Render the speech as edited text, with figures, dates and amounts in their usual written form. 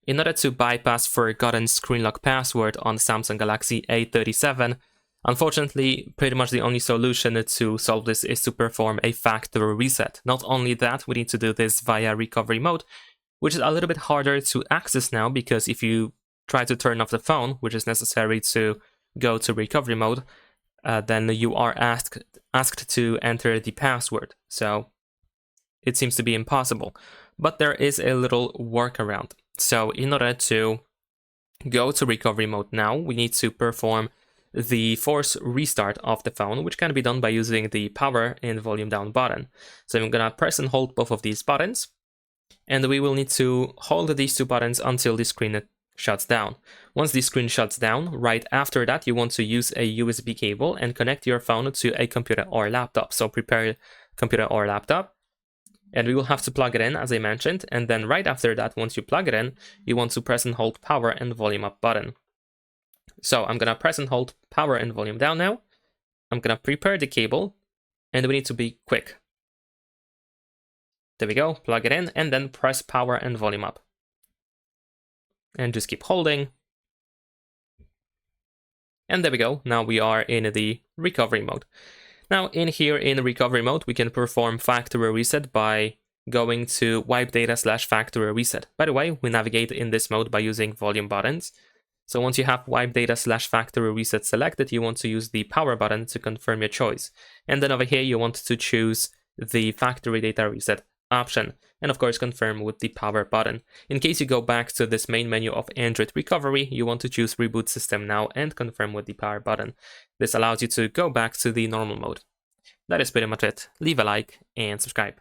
In order to bypass forgotten screen lock password on Samsung Galaxy A37, unfortunately, pretty much the only solution to solve this is to perform a factory reset. Not only that, we need to do this via recovery mode, which is a little bit harder to access now, because if you try to turn off the phone, which is necessary to go to recovery mode, then you are asked to enter the password. So it seems to be impossible. But there is a little workaround. So in order to go to recovery mode now, we need to perform the force restart of the phone, which can be done by using the power and volume down button. So I'm gonna press and hold both of these buttons, and we will need to hold these two buttons until the screen shuts down. Once the screen shuts down, right after that, you want to use a USB cable and connect your phone to a computer or laptop. So prepare computer or laptop, and we will have to plug it in, as I mentioned, and then right after that, once you plug it in, you want to press and hold power and volume up button. So I'm gonna press and hold power and volume down now. I'm gonna prepare the cable, and we need to be quick. There we go, plug it in, and then press power and volume up. And just keep holding. And there we go, now we are in the recovery mode. Now in here in recovery mode, we can perform factory reset by going to wipe data / factory reset. By the way, we navigate in this mode by using volume buttons. So once you have wipe data / factory reset selected, you want to use the power button to confirm your choice. And then over here, you want to choose the factory data reset option, and of course confirm with the power button. In case you go back to this main menu of Android recovery, you want to choose reboot system now and confirm with the power button. This allows you to go back to the normal mode. That is pretty much it. Leave a like and subscribe.